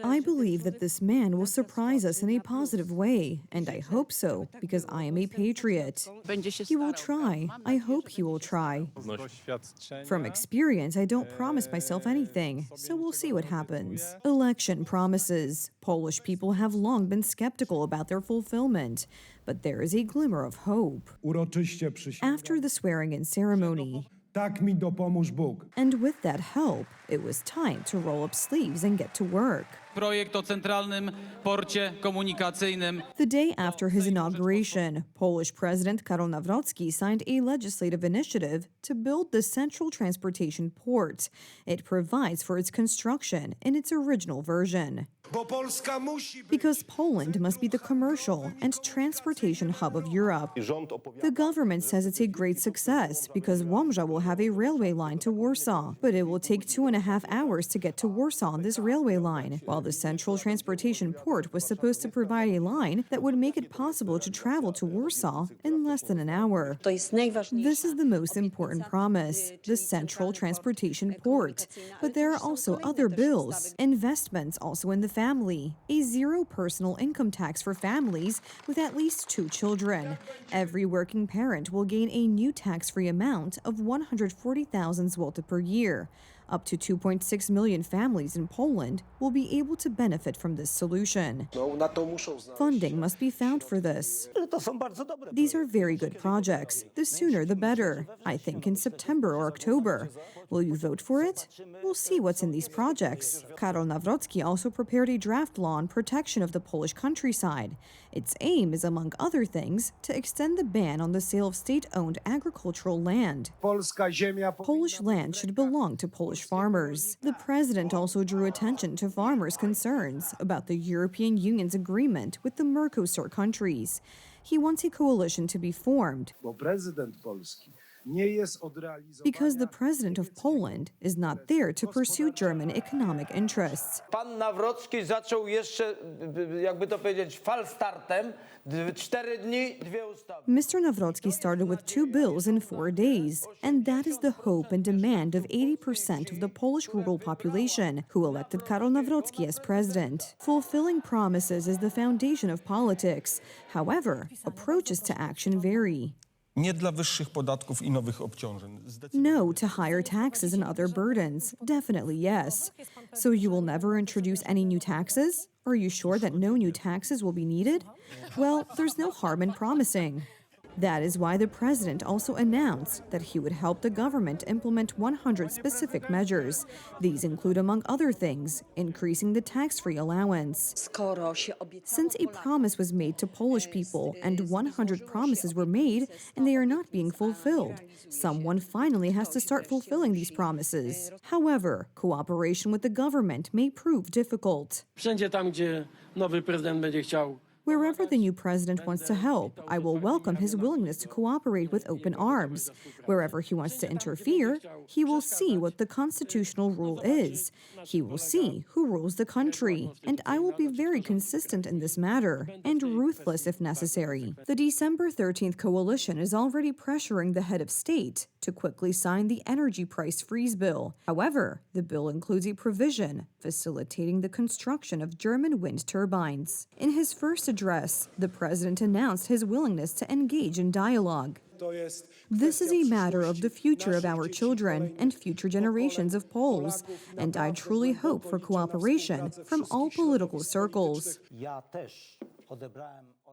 I believe that this man will surprise us in a positive way, and I hope so, because I am a patriot. He will try. I hope he will try. From experience, I don't promise myself anything, so we'll see what happens. Election promises. Polish people have long been skeptical about their fulfillment, but there is a glimmer of hope. After the swearing-in ceremony, Tak mi dopomóż Bóg. and with that help, it was time to roll up sleeves and get to work. Projekt o centralnym porcie komunikacyjnym. The day after his inauguration, Polish President Karol Nawrocki signed a legislative initiative to build the Central Transportation Port. It provides for its construction in its original version. Because Poland must be the commercial and transportation hub of Europe. The government says it's a great success because Łomża will have a railway line to Warsaw, but it will take 2.5 hours to get to Warsaw on this railway line, while the Central Transportation Port was supposed to provide a line that would make it possible to travel to Warsaw in less than an hour. This is the most important promise, the Central Transportation Port. But there are also other bills, investments also in the family, a zero personal income tax for families with at least 2 children. Every working parent will gain a new tax-free amount of 140,000 zloty per year. Up to 2.6 million families in Poland will be able to benefit from this solution. Funding must be found for this. These are very good projects. The sooner the better. I think in September or October. Will you vote for it? We'll see what's in these projects. Karol Nawrocki also prepared a draft law on protection of the Polish countryside. Its aim is, among other things, to extend the ban on the sale of state-owned agricultural land. Polish land should belong to Polish farmers. The president also drew attention to farmers' concerns about the European Union's agreement with the Mercosur countries. He wants a coalition to be formed because the president of Poland is not there to pursue German economic interests. Pan Nawrocki zaczął jeszcze, jakby to powiedzieć, falstartem. 4 dni, 2 ustawy. Mr. Nawrocki started with 2 bills in 4 days, and that is the hope and demand of 80% of the Polish rural population who elected Karol Nawrocki as president. Fulfilling promises is the foundation of politics. However, approaches to action vary. Nie dla wyższych podatków i nowych obciążeń. No to higher taxes and other burdens. Definitely yes. So you will never introduce any new taxes? Are you sure that no new taxes will be needed? Well, there's no harm in promising. That is why the president also announced that he would help the government implement 100 specific measures. These include, among other things, increasing the tax-free allowance. Since a promise was made to Polish people and 100 promises were made and they are not being fulfilled, someone finally has to start fulfilling these promises. However, cooperation with the government may prove difficult. Wszędzie tam, gdzie nowy prezydent będzie chciał. Wherever the new president wants to help, I will welcome his willingness to cooperate with open arms. Wherever he wants to interfere, he will see what the constitutional rule is. He will see who rules the country. And I will be very consistent in this matter, and ruthless if necessary. The December 13th coalition is already pressuring the head of state to quickly sign the energy price freeze bill. However, the bill includes a provision facilitating the construction of German wind turbines. In his first address, the president announced his willingness to engage in dialogue. This is a matter of the future of our children and future generations of Poles, and I truly hope for cooperation from all political circles.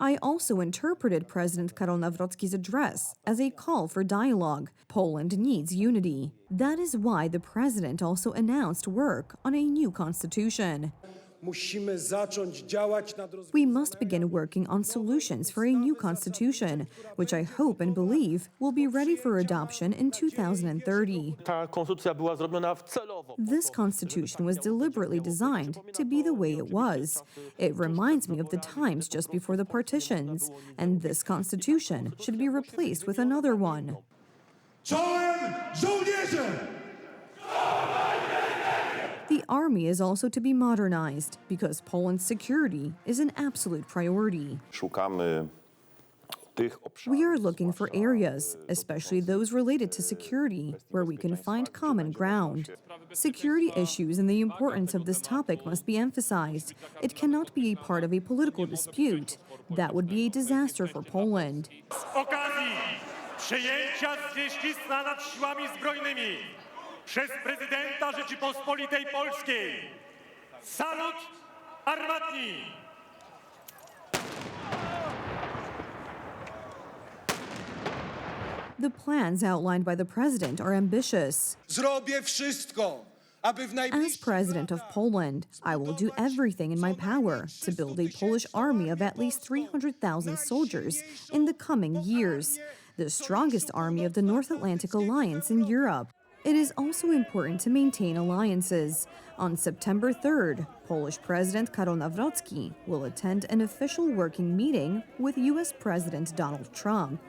I also interpreted President Karol Nawrocki's address as a call for dialogue. Poland needs unity. That is why the president also announced work on a new constitution. We must begin working on solutions for a new constitution, which I hope and believe will be ready for adoption in 2030. This constitution was deliberately designed to be the way it was. It reminds me of the times just before the partitions, and this constitution should be replaced with another one. The army is also to be modernized because Poland's security is an absolute priority. Szukamy We are looking for areas, especially those related to security, where we can find common ground. Security issues and the importance of this topic must be emphasized. It cannot be a part of a political dispute. That would be a disaster for Poland. Z okazji przejęcia zwierzchnictwa nad siłami zbrojnymi przez prezydenta Rzeczypospolitej Polskiej. Salut armatni! The plans outlined by the president are ambitious. Zrobię wszystko, aby w As najbliższych president of Poland, I will do everything in my power to build a Polish army of at least 300,000 soldiers in the coming years, the strongest army of the North Atlantic Alliance in Europe. It is also important to maintain alliances. On September 3rd, Polish President Karol Nawrocki will attend an official working meeting with U.S. President Donald Trump.